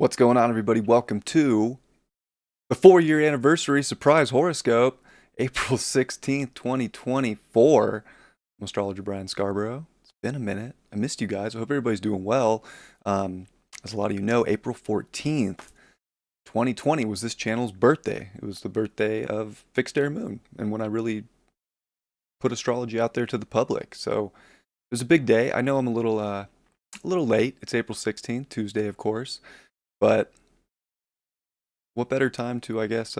What's going on, everybody? Welcome to the 4-year anniversary surprise horoscope, April 16th, 2024. I'm Astrologer Brian Scarborough. It's been a minute. I missed you guys. I hope everybody's doing well. As a lot of you know, April 14th, 2020 was this channel's birthday. It was the birthday of fixedairmoon, and when I really put astrology out there to the public. So it was a big day. I know I'm a little late. It's April 16th, Tuesday, of course. But what better time to, I guess,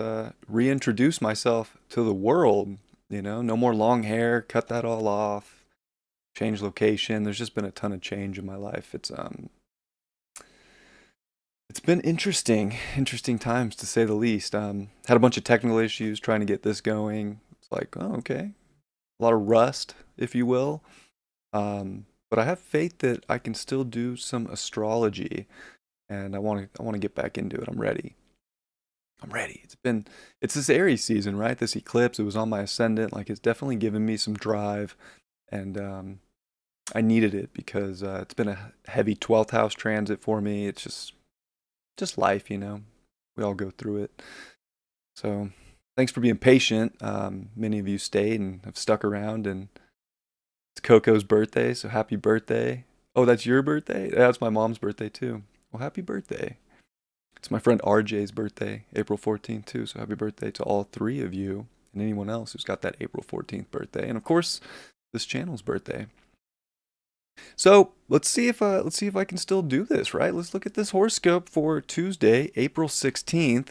reintroduce myself to the world? No more long hair, cut that all off, change location. There's just been a ton of change in my life. It's been interesting times to say the least. Had a bunch of technical issues trying to get this going. It's like, oh, okay, a lot of rust, if you will. But I have faith that I can still do some astrology, and I want to get back into it. I'm ready. I'm ready. It's this Aries season, right? This eclipse, it was on my ascendant. Like, it's definitely given me some drive, and I needed it because it's been a heavy 12th house transit for me. It's just life, you know. We all go through it. So, thanks for being patient. Many of you stayed and have stuck around, and it's Coco's birthday, so happy birthday. Oh, that's your birthday? That's my mom's birthday too. Well, happy birthday. It's my friend RJ's birthday, April 14th, too. So happy birthday to all three of you and anyone else who's got that April 14th birthday. And of course, this channel's birthday. So let's see if I can still do this, right? Let's look at this horoscope for Tuesday, April 16th,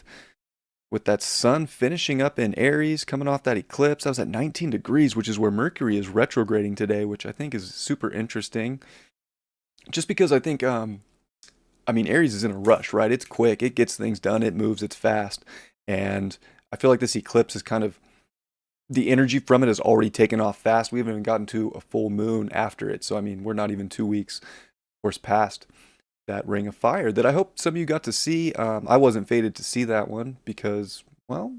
with that sun finishing up in Aries, coming off that eclipse. I was at 19 degrees, which is where Mercury is retrograding today, which I think is super interesting. Just because I think Aries is in a rush, right? It's quick, it gets things done, it moves, it's fast. And I feel like this eclipse is kind of, the energy from it has already taken off fast. We haven't even gotten to a full moon after it. So, we're not even 2 weeks, of course, past that ring of fire that I hope some of you got to see. I wasn't fated to see that one because, well,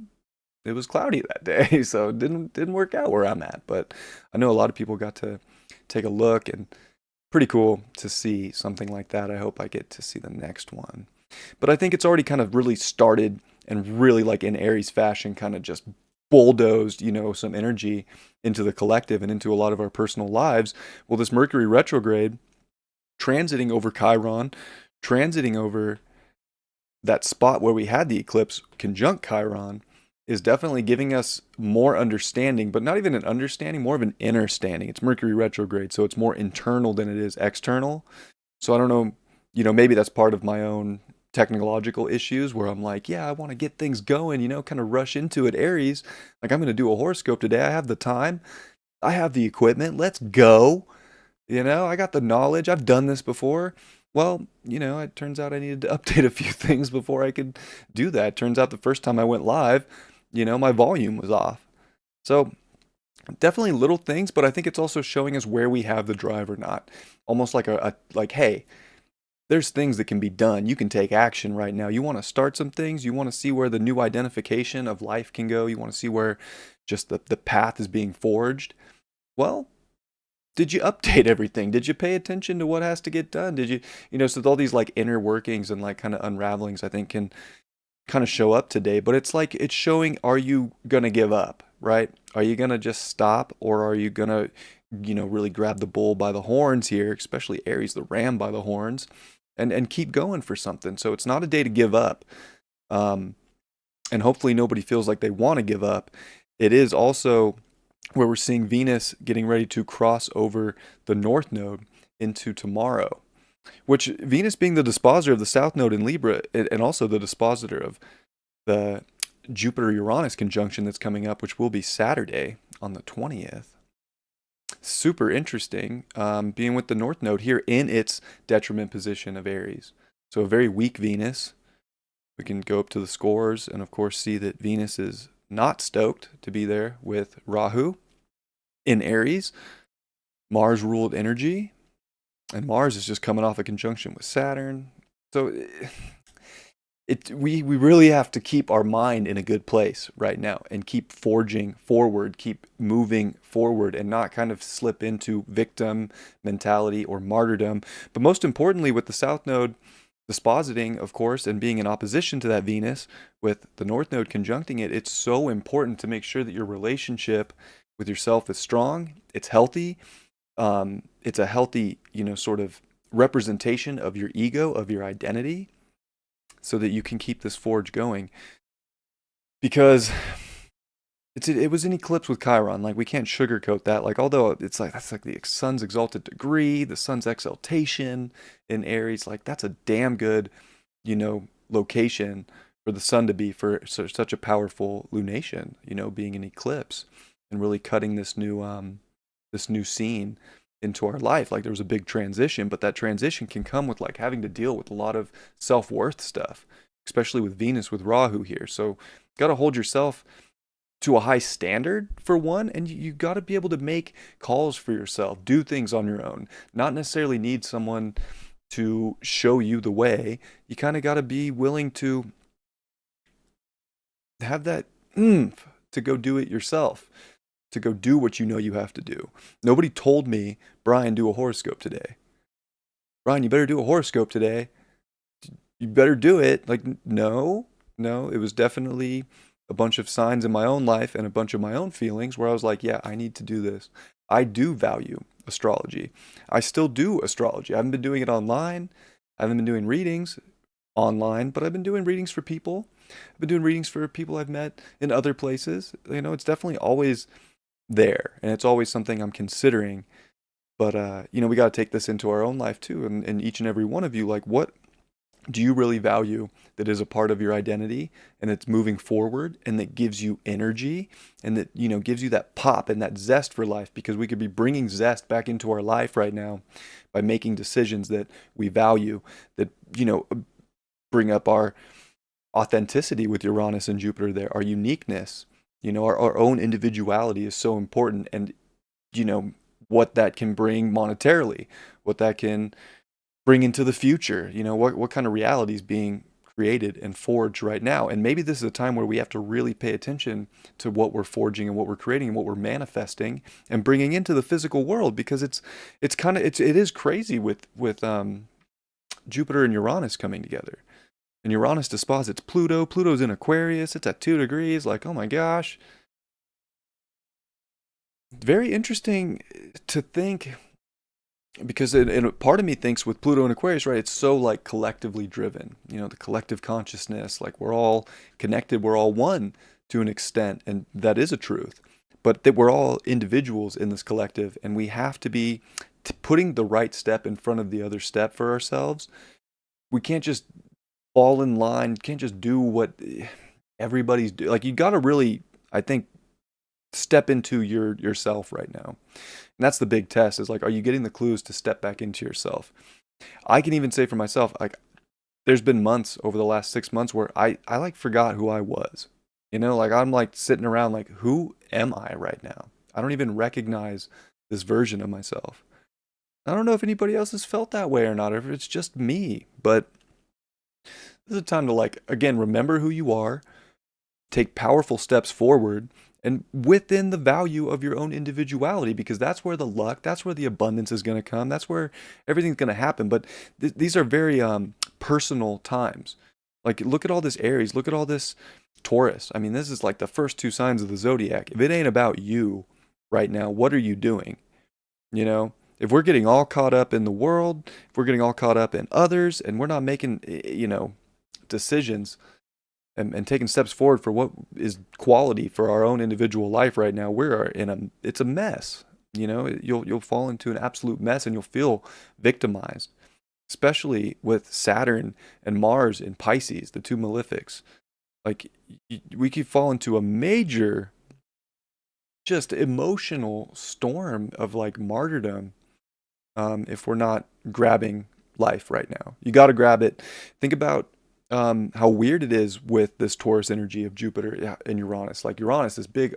it was cloudy that day. So it didn't work out where I'm at. But I know a lot of people got to take a look, and pretty cool to see something like that. I hope I get to see the next one. But I think it's already kind of really started and really, like in Aries fashion, kind of just bulldozed, some energy into the collective and into a lot of our personal lives. Well, this Mercury retrograde transiting over Chiron, transiting over that spot where we had the eclipse conjunct Chiron, is definitely giving us more understanding, but not even an understanding, more of an inner standing. It's Mercury retrograde, so it's more internal than it is external. So I don't know, maybe that's part of my own technological issues where I'm like, yeah, I want to get things going, kind of rush into it. Aries, like, I'm going to do a horoscope today. I have the time, I have the equipment, let's go. I got the knowledge, I've done this before. Well, it turns out I needed to update a few things before I could do that. Turns out the first time I went live, my volume was off. So definitely little things, but I think it's also showing us where we have the drive or not. Almost like like, hey, there's things that can be done. You can take action right now. You want to start some things. You want to see where the new identification of life can go. You want to see where just the path is being forged. Well, did you update everything? Did you pay attention to what has to get done? Did you, so all these like inner workings and like kind of unravelings, I think, can kind of show up today. But it's like, it's showing, are you going to give up, right? Are you going to just stop, or are you going to, really grab the bull by the horns here, especially Aries, the ram by the horns, and keep going for something? So it's not a day to give up. And hopefully nobody feels like they want to give up. It is also where we're seeing Venus getting ready to cross over the North Node into tomorrow, which Venus being the dispositor of the South Node in Libra, and also the dispositor of the Jupiter-Uranus conjunction that's coming up, which will be Saturday on the 20th. Super interesting, being with the North Node here in its detriment position of Aries. So a very weak Venus. We can go up to the scores and, of course, see that Venus is not stoked to be there with Rahu in Aries. Mars ruled energy, and Mars is just coming off a conjunction with Saturn. So we really have to keep our mind in a good place right now and keep forging forward, keep moving forward, and not kind of slip into victim mentality or martyrdom. But most importantly, with the South Node dispositing, of course, and being in opposition to that Venus with the North Node conjuncting it, it's so important to make sure that your relationship with yourself is strong, it's healthy, it's a healthy, sort of representation of your ego, of your identity, so that you can keep this forge going. Because it was an eclipse with Chiron. Like, we can't sugarcoat that. Like, although it's like that's like the sun's exalted degree, the sun's exaltation in Aries. Like, that's a damn good, location for the sun to be for such a powerful lunation. Being an eclipse and really cutting this new scene into our life. Like, there was a big transition, but that transition can come with like having to deal with a lot of self-worth stuff, especially with Venus with Rahu here. So, got to hold yourself to a high standard for one, and you got to be able to make calls for yourself, do things on your own, not necessarily need someone to show you the way. You kind of got to be willing to have that oomph to go do it yourself, to go do what you know you have to do. Nobody told me, Brian, do a horoscope today. Brian, you better do a horoscope today. You better do it. Like, no, it was definitely a bunch of signs in my own life and a bunch of my own feelings where I was like, yeah, I need to do this. I do value astrology. I still do astrology. I haven't been doing it online. I haven't been doing readings online, but I've been doing readings for people. I've been doing readings for people I've met in other places. It's definitely always there, and it's always something I'm considering. But, we got to take this into our own life too. And each and every one of you, like, what do you really value that is a part of your identity and it's moving forward and that gives you energy and that, gives you that pop and that zest for life? Because we could be bringing zest back into our life right now by making decisions that we value, that, bring up our authenticity with Uranus and Jupiter there, our uniqueness, our own individuality is so important. And, what that can bring monetarily, what that can bring into the future, what kind of reality is being created and forged right now. And maybe this is a time where we have to really pay attention to what we're forging and what we're creating and what we're manifesting and bringing into the physical world, because it is crazy with Jupiter and Uranus coming together. And Uranus disposits Pluto. Pluto's in Aquarius. It's at 2 degrees. Like, oh my gosh. Very interesting to think, because and part of me thinks with Pluto and Aquarius, right, it's so like collectively driven, the collective consciousness, like we're all connected, we're all one to an extent, and that is a truth, but that we're all individuals in this collective, and we have to be putting the right step in front of the other step for ourselves. We can't just fall in line, can't just do what everybody's doing. Like, you got to really, I think, step into yourself right now. And that's the big test, is like, are you getting the clues to step back into yourself? I can even say for myself, like, there's been months over the last 6 months where I like forgot who I was. Like, I'm like sitting around like, who am I right now? I don't even recognize this version of myself. I don't know if anybody else has felt that way or not, or if it's just me, but this is a time to, like, again, remember who you are, take powerful steps forward, and within the value of your own individuality, because that's where the luck, that's where the abundance is going to come, that's where everything's going to happen. But these are very personal times. Like, look at all this Aries, look at all this Taurus. I mean, this is like the first 2 signs of the zodiac. If it ain't about you right now, what are you doing? If we're getting all caught up in the world, if we're getting all caught up in others, and we're not making, decisions and taking steps forward for what is quality for our own individual life right now, it's a mess. You'll fall into an absolute mess, and you'll feel victimized, especially with Saturn and Mars in Pisces, the 2 malefics. Like, we could fall into a major, just emotional storm of like martyrdom, if we're not grabbing life right now. You got to grab it. Think about how weird it is with this Taurus energy of Jupiter and Uranus. Like, Uranus is big,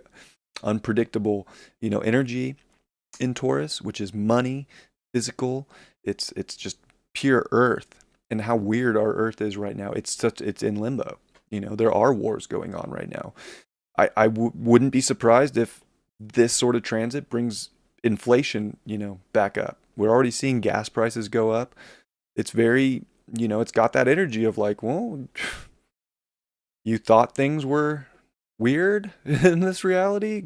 unpredictable, energy in Taurus, which is money, physical. It's just pure earth, and how weird our earth is right now. It's in limbo. There are wars going on right now. I wouldn't be surprised if this sort of transit brings inflation, back up. We're already seeing gas prices go up. It's very it's got that energy of like, well, you thought things were weird in this reality?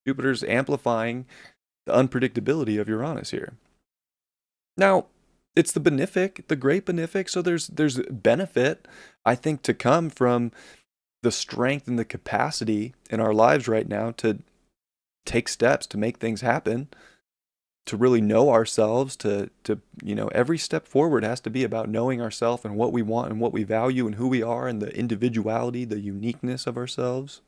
Jupiter's amplifying the unpredictability of Uranus here. Now, it's the benefic, the great benefic, so there's benefit, I think, to come from the strength and the capacity in our lives right now to take steps to make things happen, to really know ourselves, to every step forward has to be about knowing ourselves and what we want and what we value and who we are and the individuality, the uniqueness of ourselves.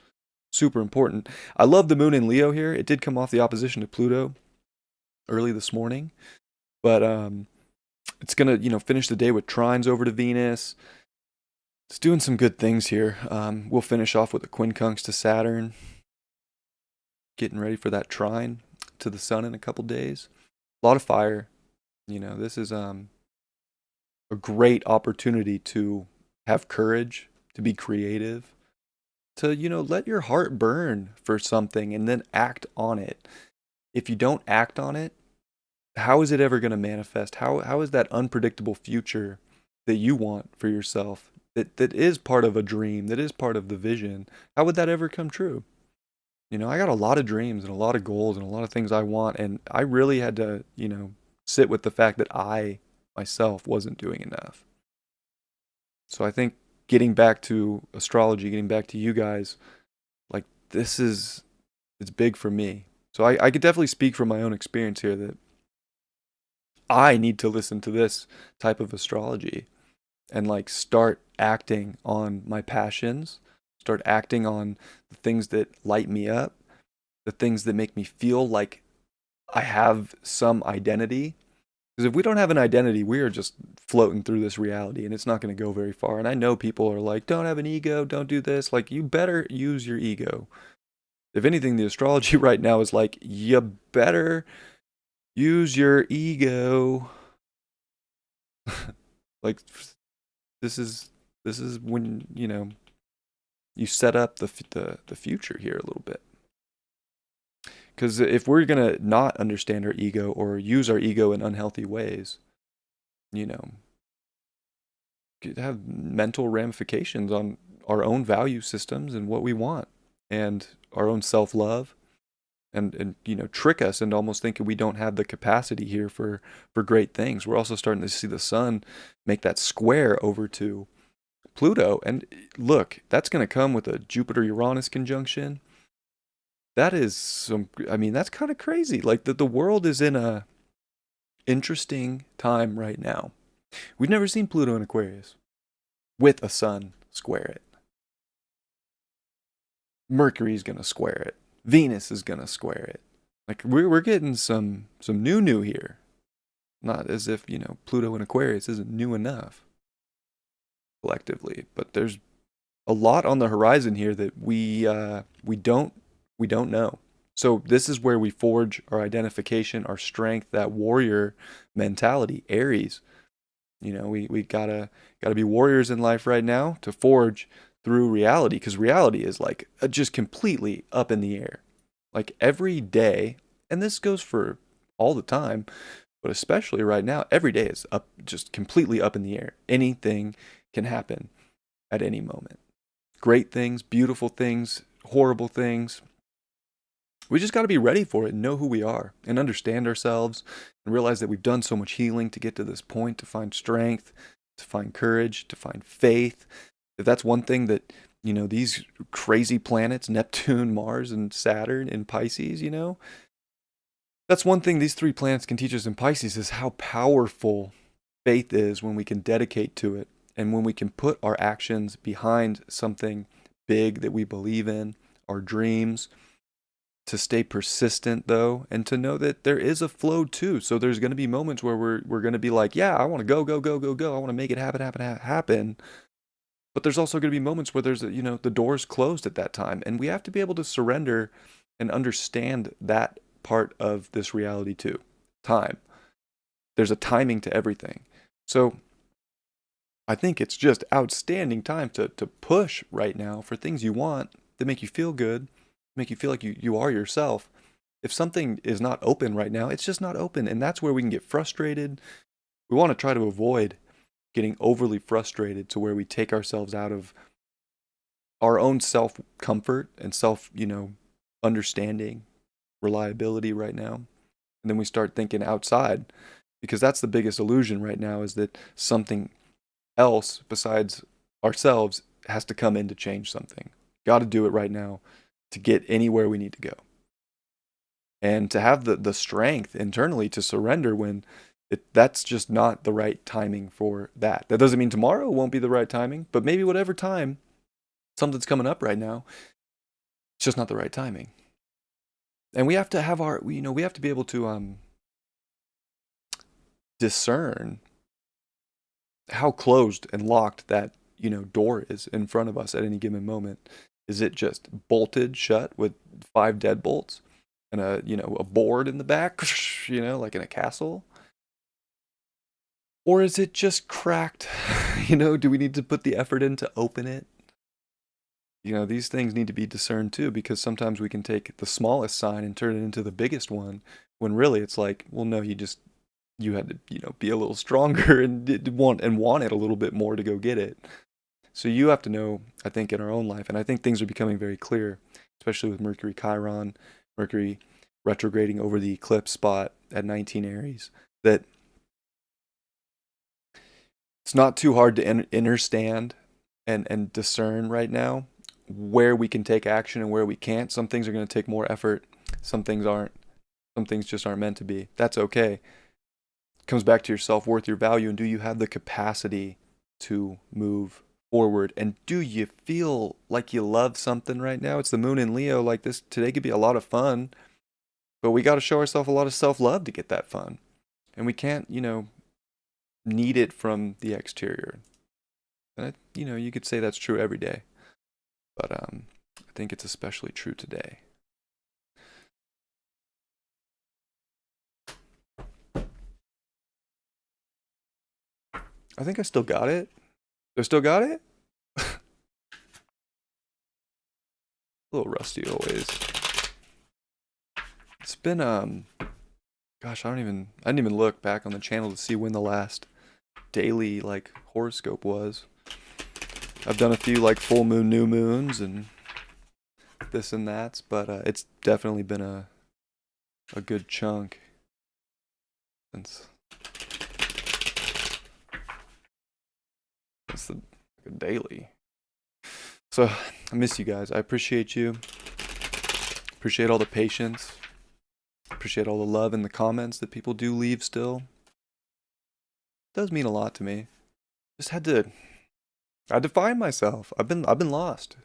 Super important. I love the moon in Leo here. It did come off the opposition to Pluto early this morning, but it's gonna finish the day with trines over to Venus. It's doing some good things here. We'll finish off with a quincunx to Saturn, getting ready for that trine to the sun in a couple days. A lot of fire. This is a great opportunity to have courage, to be creative, to let your heart burn for something and then act on it. If you don't act on it, how is it ever going to manifest? How is that unpredictable future that you want for yourself, that is part of a dream, that is part of the vision, how would that ever come true? I got a lot of dreams and a lot of goals and a lot of things I want, and I really had to, sit with the fact that I myself wasn't doing enough. So I think getting back to astrology, getting back to you guys, like it's big for me. So I could definitely speak from my own experience here that I need to listen to this type of astrology and like start acting on my passions, start acting on the things that light me up, the things that make me feel like I have some identity. Because if we don't have an identity, we are just floating through this reality and it's not going to go very far. And I know people are like, don't have an ego, don't do this. Like, you better use your ego. If anything, the astrology right now is like, you better use your ego. Like, this is when, you set up the future here a little bit. Because if we're going to not understand our ego or use our ego in unhealthy ways, could have mental ramifications on our own value systems and what we want and our own self-love and trick us into almost thinking we don't have the capacity here for great things. We're also starting to see the sun make that square over to Pluto. And look, that's going to come with a Jupiter-Uranus conjunction. That is that's kind of crazy. Like the world is in a interesting time right now. We've never seen Pluto in Aquarius with a sun square it. Mercury's going to square it. Venus is going to square it. Like we're getting some new here. Not as if, Pluto in Aquarius isn't new enough collectively, but there's a lot on the horizon here that we don't know. So this is where we forge our identification, our strength, that warrior mentality, Aries. We gotta be warriors in life right now to forge through reality, because reality is like just completely up in the air. Like every day, and this goes for all the time, but especially right now, every day is up, just completely up in the air. Anything can happen at any moment. Great things, beautiful things, horrible things. We just got to be ready for it and know who we are and understand ourselves and realize that we've done so much healing to get to this point, to find strength, to find courage, to find faith. If that's one thing that, these crazy planets, Neptune, Mars, and Saturn in Pisces, that's one thing these three planets can teach us in Pisces is how powerful faith is when we can dedicate to it and when we can put our actions behind something big that we believe in, our dreams. To stay persistent though, and to know that there is a flow too. So there's going to be moments where we're going to be like, yeah, I want to go. I want to make it happen. But there's also going to be moments where there's the door's closed at that time, and we have to be able to surrender and understand that part of this reality too. Time. There's a timing to everything. So I think it's just outstanding time to push right now for things you want that make you feel good, make you feel like you are yourself. If something is not open right now, it's just not open. And that's where we can get frustrated. We want to try to avoid getting overly frustrated to where we take ourselves out of our own self comfort and self, understanding, reliability right now. And then we start thinking outside, because that's the biggest illusion right now, is that something else besides ourselves has to come in to change something. Got to do it right now to get anywhere we need to go. And to have the strength internally to surrender when that's just not the right timing for that. That doesn't mean tomorrow won't be the right timing, but maybe whatever time something's coming up right now, it's just not the right timing. And we have to have we have to be able to discern how closed and locked that, door is in front of us at any given moment. Is it just bolted shut with 5 deadbolts and a board in the back, like in a castle? Or is it just cracked? Do we need to put the effort in to open it? These things need to be discerned too, because sometimes we can take the smallest sign and turn it into the biggest one, when really it's like, well, no, you had to, be a little stronger and want it a little bit more to go get it. So you have to know, I think, in our own life, and I think things are becoming very clear, especially with Mercury Chiron, Mercury retrograding over the eclipse spot at 19 Aries, that it's not too hard to understand and discern right now where we can take action and where we can't. Some things are going to take more effort. Some things aren't. Some things just aren't meant to be. That's okay. It comes back to your self-worth, your value, and do you have the capacity to move forward? And do you feel like you love something right now? It's the moon in Leo. Like this today could be a lot of fun, but we got to show ourselves a lot of self-love to get that fun. And we can't, need it from the exterior. And you could say that's true every day, but I think it's especially true today. I think I still got it. I still got it? A little rusty always. It's been gosh, I didn't even look back on the channel to see when the last daily horoscope was. I've done a few full moon, new moons, and this and that, but it's definitely been a good chunk since the daily. So I miss you guys. I appreciate you. Appreciate all the patience. Appreciate all the love in the comments that people do leave still. It does mean a lot to me. Just had to find myself. I've been lost,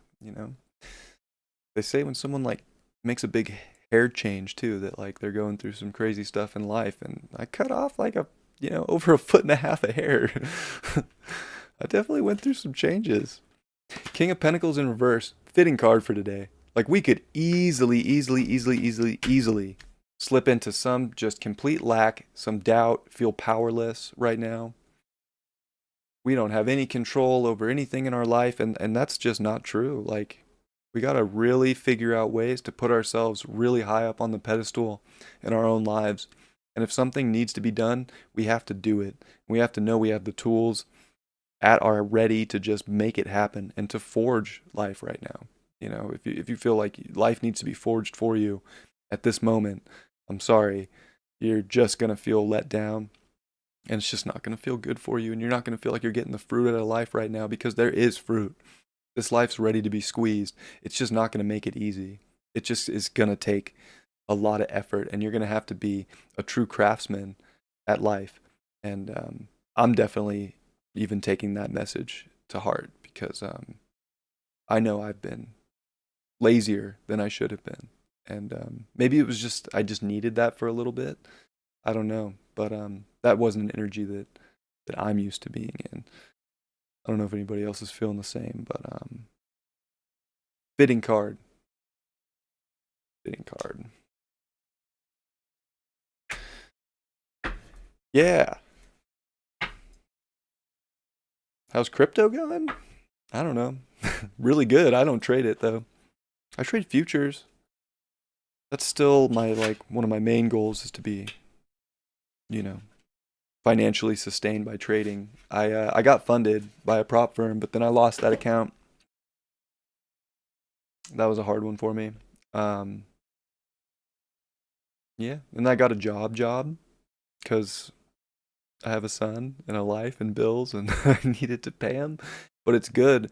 They say when someone makes a big hair change too, that they're going through some crazy stuff in life, and I cut off over 1.5 feet of hair. I definitely went through some changes. King of Pentacles in reverse, fitting card for today. We could easily slip into some just complete lack, some doubt, feel powerless right now. We don't have any control over anything in our life, and that's just not true. We got to really figure out ways to put ourselves really high up on the pedestal in our own lives. And if something needs to be done, we have to do it. We have to know we have the tools at our ready to just make it happen and to forge life right now. If you feel like life needs to be forged for you at this moment, I'm sorry, you're just going to feel let down, and it's just not going to feel good for you, and you're not going to feel like you're getting the fruit out of life right now, because there is fruit. This life's ready to be squeezed. It's just not going to make it easy. It just is going to take a lot of effort, and you're going to have to be a true craftsman at life. And I'm definitely even taking that message to heart, because I know I've been lazier than I should have been. And maybe it was just, I just needed that for a little bit. I don't know. But that wasn't an energy that I'm used to being in. I don't know if anybody else is feeling the same, but fitting card. Fitting card. Yeah. How's crypto going? I don't know. Really good. I don't trade it though. I trade futures. That's still my one of my main goals, is to be, financially sustained by trading. I got funded by a prop firm, but then I lost that account. That was a hard one for me. Um, yeah, and I got a job because I have a son and a life and bills, and I needed to pay him. But it's good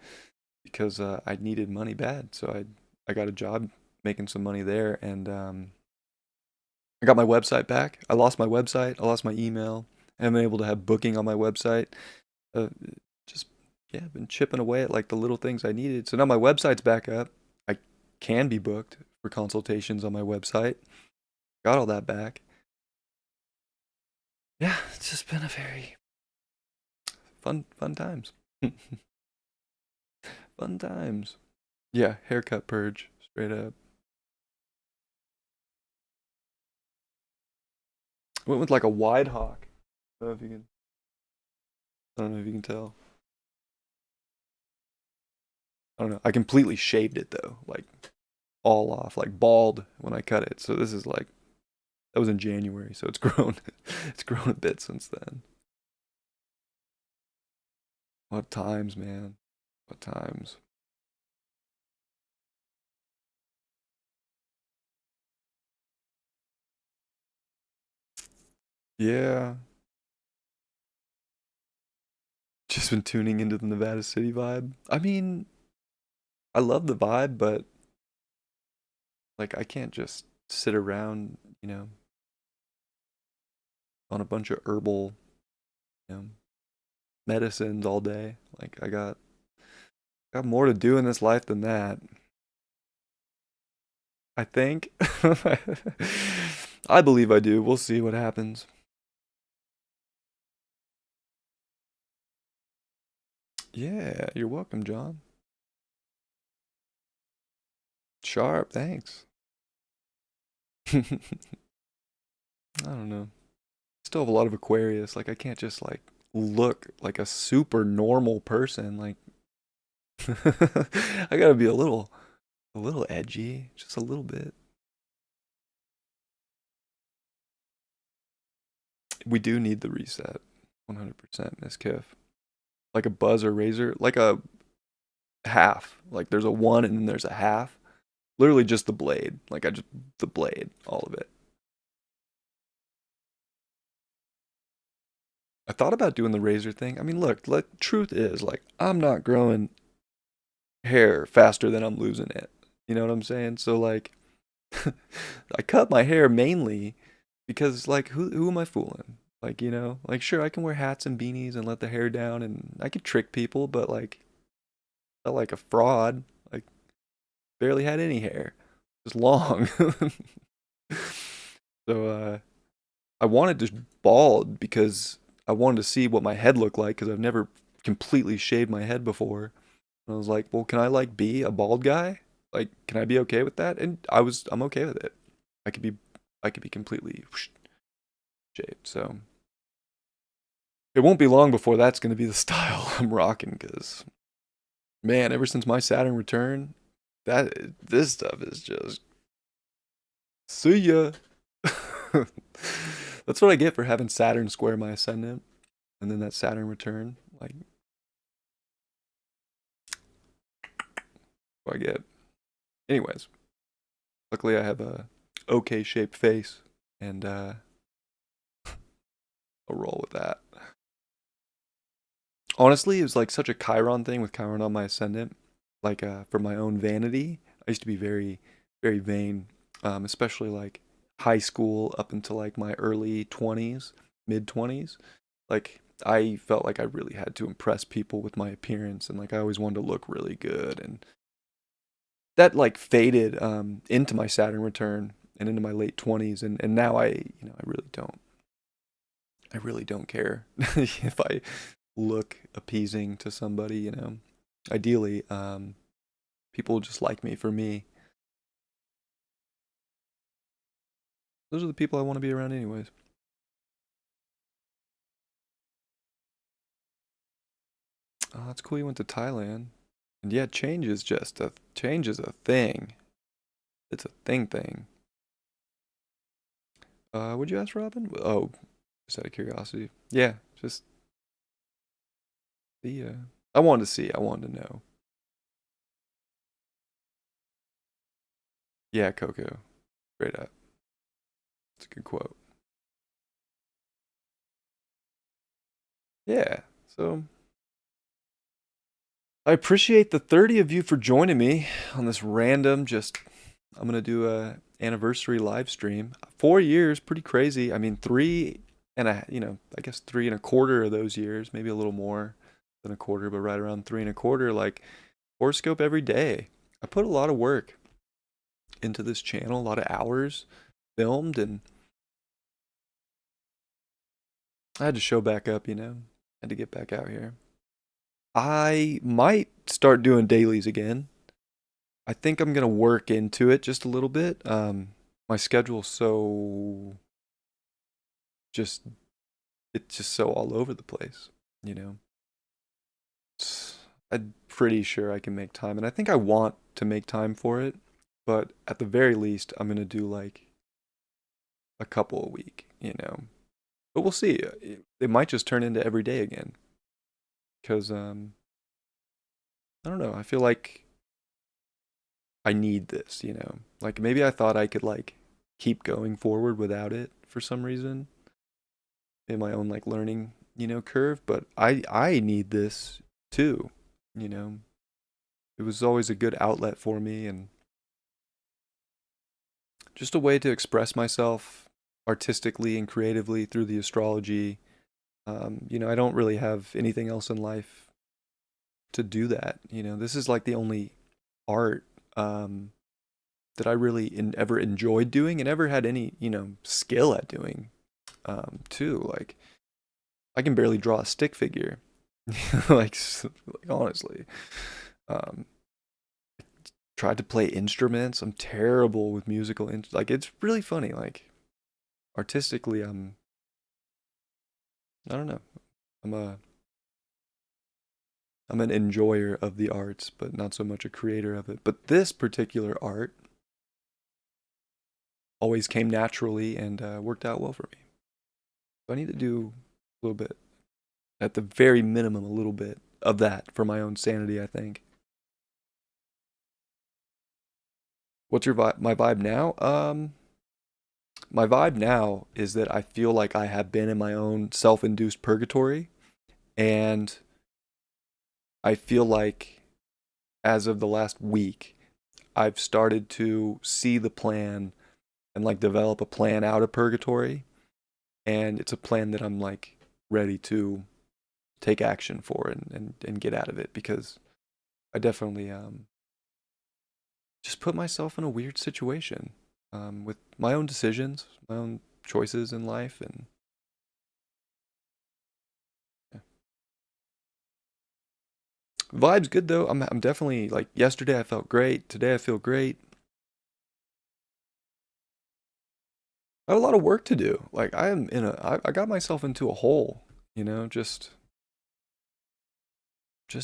because I needed money bad, so I got a job making some money there, and I got my website back. I lost my website. I lost my email. I haven't been able to have booking on my website. Uh, just yeah, I've been chipping away at like the little things I needed. So now my website's back up. I can be booked for consultations on my website. Got all that back. Yeah, it's just been a very fun times. Fun times. Yeah, haircut purge, straight up. Went with like a wide hawk. I don't know if you can. I don't know if you can tell. I don't know. I completely shaved it though, like all off, like bald when I cut it. So this is like that was in January, so it's grown. It's grown a bit since then. What times, man? What times? Yeah, just been tuning into the Nevada City vibe. I mean, I love the vibe, but like I can't just sit around, on a bunch of herbal, you know, medicines all day. Like I got more to do in this life than that. I think. I believe I do. We'll see what happens. Yeah, you're welcome, John. Sharp, thanks. I don't know. Still have a lot of Aquarius. Like I can't just like look like a super normal person. Like I gotta be a little edgy, just a little bit. We do need the reset. 100%, Miss Kiff. Like a buzz or razor, like a half. Like there's a one and then there's a half. Literally just the blade. Like the blade, all of it. I thought about doing the razor thing. I mean, look, like truth is, like I'm not growing hair faster than I'm losing it. You know what I'm saying? So like I cut my hair mainly because like who am I fooling? Like, like sure I can wear hats and beanies and let the hair down and I could trick people, but like not like a fraud. Like barely had any hair. Just long. So I wanted to bald because I wanted to see what my head looked like because I've never completely shaved my head before. And I was like, well, can I like be a bald guy? Like, can I be okay with that? And I'm okay with it. I could be, I could be completely shaved. So it won't be long before that's going to be the style I'm rocking. Because man, ever since my Saturn return, this stuff is just see ya. That's what I get for having Saturn square my ascendant, and then that Saturn return. Like, what I get. Anyways, luckily I have a okay shaped face, and I'll roll with that. Honestly, it was like such a Chiron thing with Chiron on my ascendant. Like for my own vanity, I used to be very, very vain, especially like high school up until like my early 20s, mid 20s. Like I felt like I really had to impress people with my appearance, and like I always wanted to look really good, and that like faded into my Saturn return and into my late 20s, and now I really don't care if I look appeasing to somebody. Ideally, people just like me for me. Those are the people I want to be around anyways. Oh, that's cool you went to Thailand. And yeah, change is a thing. It's a thing. Would you ask Robin? Oh, Just out of curiosity. Yeah, just the I wanted to see, I wanted to know. Yeah, Coco. Straight up. It's a good quote. Yeah. So I appreciate the 30 of you for joining me on this random just I'm gonna do a anniversary live stream. 4 years, pretty crazy. I mean, three and a I guess 3 and a quarter of those years, maybe a little more than a quarter, but right around 3 and a quarter, like horoscope every day. I put a lot of work into this channel, a lot of hours filmed, and I had to show back up, had to get back out here. I might start doing dailies again. I think I'm gonna work into it just a little bit. My schedule's so just it's just so all over the place, you know. I'm pretty sure I can make time, and I think I want to make time for it. But at the very least, I'm gonna do like a couple a week. But we'll see. It might just turn into every day again, because I don't know. I feel like I need this. Like maybe I thought I could like keep going forward without it for some reason in my own like learning curve, but I need this too, you know. It was always a good outlet for me and just a way to express myself artistically and creatively through the astrology. I don't really have anything else in life to do that. This is like the only art that I really ever enjoyed doing and ever had any skill at doing too. Like I can barely draw a stick figure, like honestly. Um, Tried to play instruments. I'm terrible with like it's really funny. Like artistically, I don't know. I'm a I'm an enjoyer of the arts, but not so much a creator of it. But this particular art always came naturally and worked out well for me. So I need to do a little bit, at the very minimum, a little bit of that for my own sanity, I think. What's your vibe? My vibe now? My vibe now is that I feel like I have been in my own self-induced purgatory, and I feel like as of the last week, I've started to see the plan and like develop a plan out of purgatory, and it's a plan that I'm like ready to take action for and get out of it because I definitely just put myself in a weird situation with my own decisions, my own choices in life, and yeah. Vibe's good though. I'm definitely like yesterday I felt great. Today I feel great. I have a lot of work to do. Like I got myself into a hole, just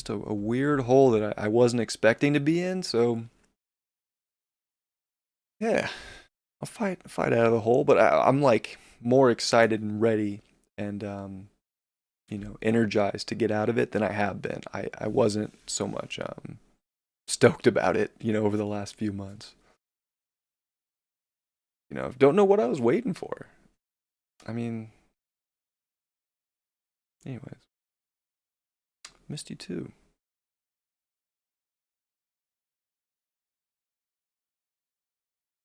a weird hole that I wasn't expecting to be in. So yeah, I'll fight out of the hole, but I'm like more excited and ready and energized to get out of it than I have been. I wasn't so much stoked about it over the last few months. Don't know what I was waiting for. I mean, anyways, missed you too.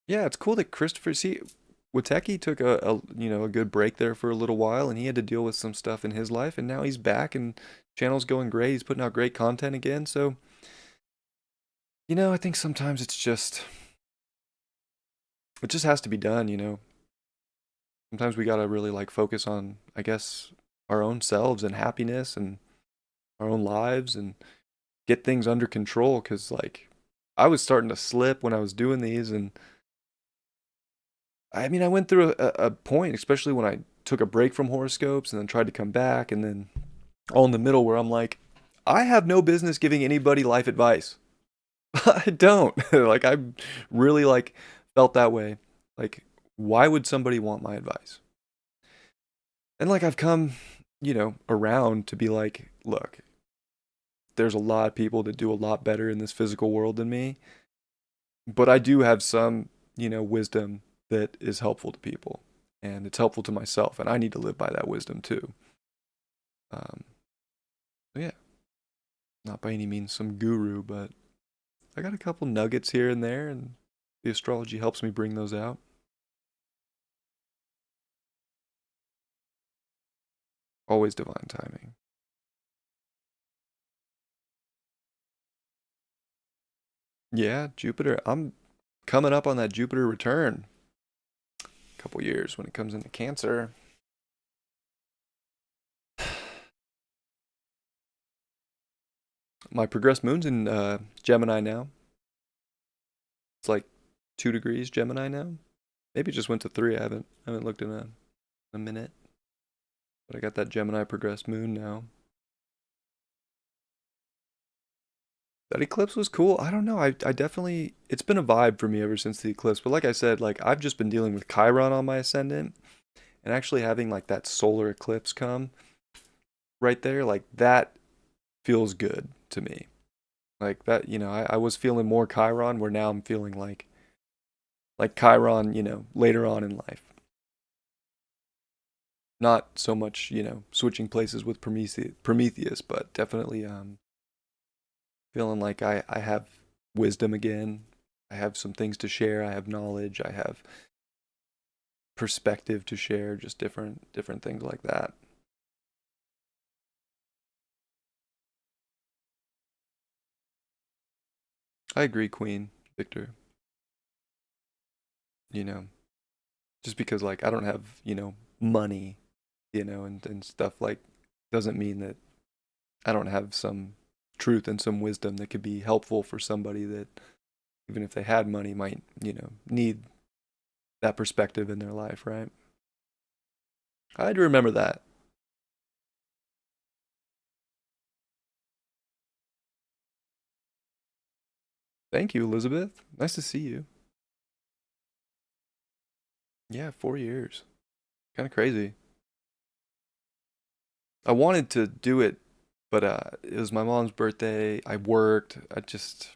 Yeah, it's cool that Christopher Wateki took a good break there for a little while, and he had to deal with some stuff in his life, and now he's back and channel's going great. He's putting out great content again. So, I think sometimes it just has to be done. Sometimes we gotta really like focus on, I guess, our own selves and happiness and our own lives and get things under control. Cause like I was starting to slip when I was doing these, and I mean, I went through a point, especially when I took a break from horoscopes and then tried to come back, and then all in the middle where I'm like, I have no business giving anybody life advice. I don't. Like I really like felt that way. Like, why would somebody want my advice? And like I've come, around to be like, look, there's a lot of people that do a lot better in this physical world than me, but I do have some, wisdom that is helpful to people, and it's helpful to myself, and I need to live by that wisdom too. Um, so yeah, not by any means some guru, but I got a couple nuggets here and there, and the astrology helps me bring those out. Always divine timing. Yeah, Jupiter. I'm coming up on that Jupiter return. A couple years when it comes into Cancer. My progressed moon's in Gemini now. It's like 2 degrees Gemini now. Maybe it just went to three. I haven't looked in a minute. But I got that Gemini progressed moon now. That eclipse was cool. I don't know. I definitely, it's been a vibe for me ever since the eclipse. But like I said, like I've just been dealing with Chiron on my ascendant, and actually having like that solar eclipse come right there, like that feels good to me. Like that, I was feeling more Chiron, where now I'm feeling like Chiron, later on in life. Not so much, switching places with Prometheus, but definitely feeling like I have wisdom again. I have some things to share. I have knowledge. I have perspective to share. Just different things like that. I agree, Queen Victor. You know, just because like I don't have money, and stuff like doesn't mean that I don't have some truth and some wisdom that could be helpful for somebody that even if they had money might need that perspective in their life, right? I had to remember that. Thank you, Elizabeth. Nice to see you. Yeah, 4 years. Kind of crazy. I wanted to do it, but it was my mom's birthday. I worked. I just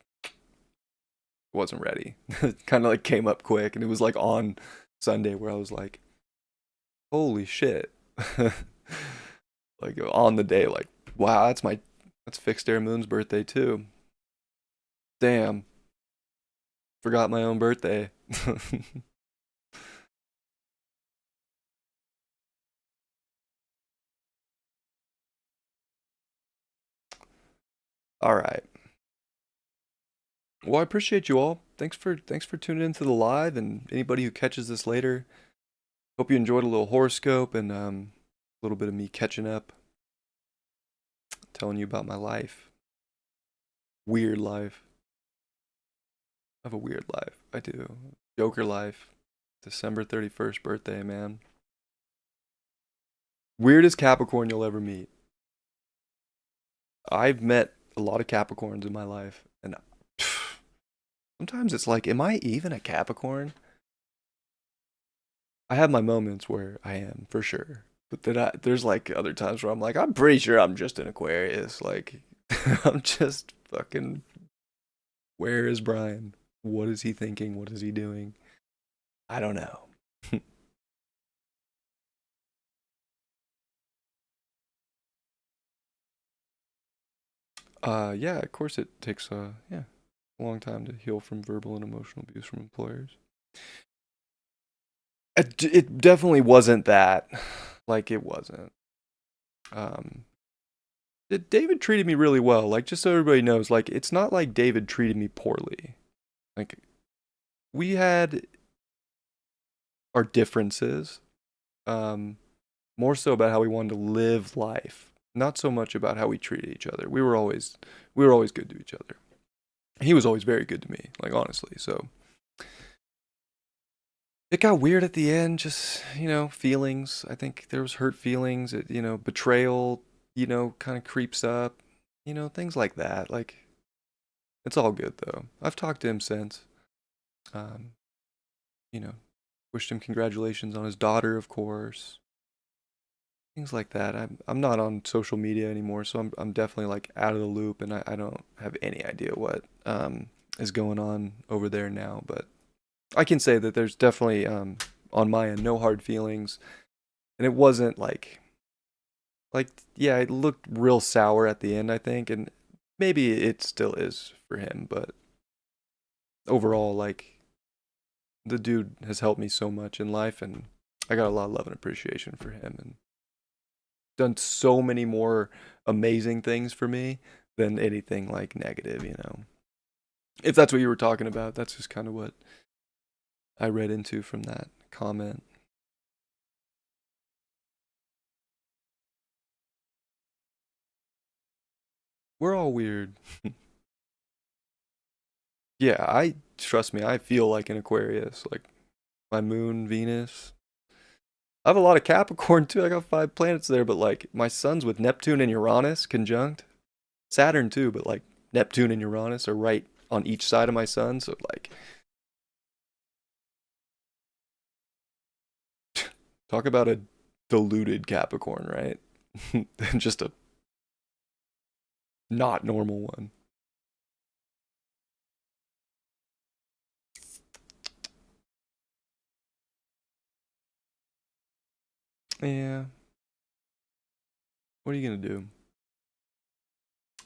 wasn't ready. It kind of like came up quick, and it was like on Sunday where I was like, "Holy shit!" Like on the day, like, "Wow, that's Fixed Air Moon's birthday too." Damn, forgot my own birthday. All right. Well, I appreciate you all. Thanks for tuning into the live, and anybody who catches this later. Hope you enjoyed a little horoscope and a little bit of me catching up, telling you about my life. Weird life. I have a weird life. I do. Joker life. December 31st birthday, man. Weirdest Capricorn you'll ever meet. I've met a lot of Capricorns in my life, and sometimes it's like, am I even a Capricorn? I have my moments where I am, for sure. But then there's like other times where I'm like, I'm pretty sure I'm just an Aquarius. Like, I'm just fucking, where is Brian? What is he thinking? What is he doing? I don't know. Yeah, of course it takes, yeah, a long time to heal from verbal and emotional abuse from employers. It definitely wasn't that. Like, it wasn't. Um, David treated me really well. Like, just so everybody knows, like, it's not like David treated me poorly. Like, we had our differences, um, more so about how we wanted to live life, not so much about how we treated each other. We were always good to each other. He was always very good to me, like honestly. So it got weird at the end, just, feelings. I think there was hurt feelings, betrayal, kind of creeps up, things like that. Like, it's all good though. I've talked to him since. Um, you know, wished him congratulations on his daughter, of course. things like that. I'm not on social media anymore, so I'm definitely like out of the loop, and I don't have any idea what is going on over there now. But I can say that there's definitely on my end no hard feelings, and it wasn't like yeah, it looked real sour at the end, I think, and maybe it still is for him, but overall, like the dude has helped me so much in life, and I got a lot of love and appreciation for him, and done so many more amazing things for me than anything like negative, you know. If that's what you were talking about, that's just kind of what I read into from that comment. We're all weird. Yeah, I trust me, I feel like an Aquarius, like my moon, Venus. I have a lot of Capricorn too. I got 5 planets there, but like my sun's with Neptune and Uranus conjunct. Saturn too, but like Neptune and Uranus are right on each side of my sun, so like talk about a deluded Capricorn, right? Just a not normal one. Yeah. What are you gonna do?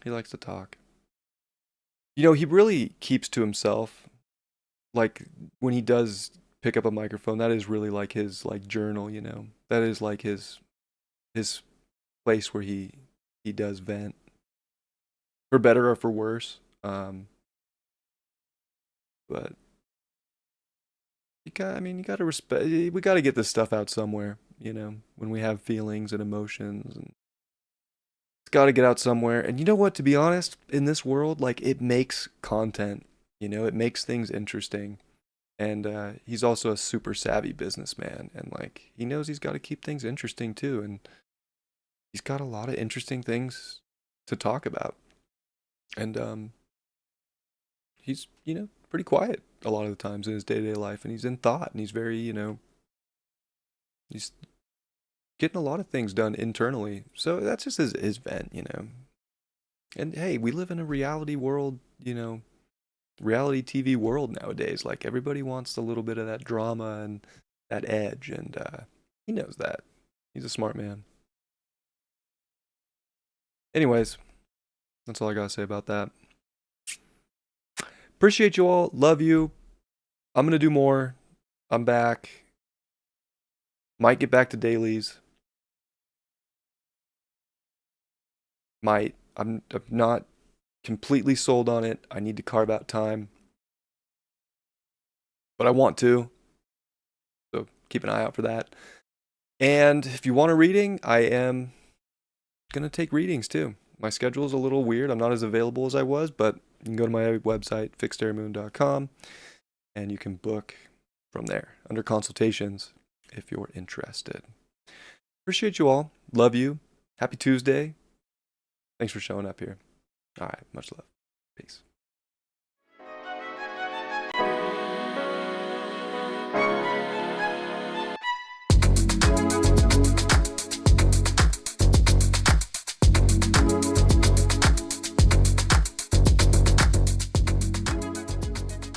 He likes to talk. You know, he really keeps to himself. Like when he does pick up a microphone, that is really like his like journal, you know. That is like his place where he does vent. For better or for worse. But I mean, you gotta respect. We gotta get this stuff out somewhere. You know, when we have feelings and emotions, and it's gotta get out somewhere. And you know what? To be honest, in this world, like it makes content. You know, it makes things interesting. And he's also a super savvy businessman, and like he knows he's got to keep things interesting too. And he's got a lot of interesting things to talk about. And he's pretty quiet a lot of the times in his day-to-day life, and he's in thought, and he's very he's getting a lot of things done internally. So that's just his vent, you know. And hey, we live in a reality world, you know, reality TV world nowadays. Like everybody wants a little bit of that drama and that edge, and he knows that. He's a smart man. Anyways, that's all I gotta say about that. Appreciate you all. Love you. I'm gonna do more. I'm back. Might get back to dailies. Might. I'm not completely sold on it. I need to carve out time, but I want to. So keep an eye out for that. And if you want a reading, I am gonna take readings too. My schedule is a little weird. I'm not as available as I was, but you can go to my website, fixedairmoon.com, and you can book from there under consultations if you're interested. Appreciate you all. Love you. Happy Tuesday. Thanks for showing up here. All right. Much love. Peace.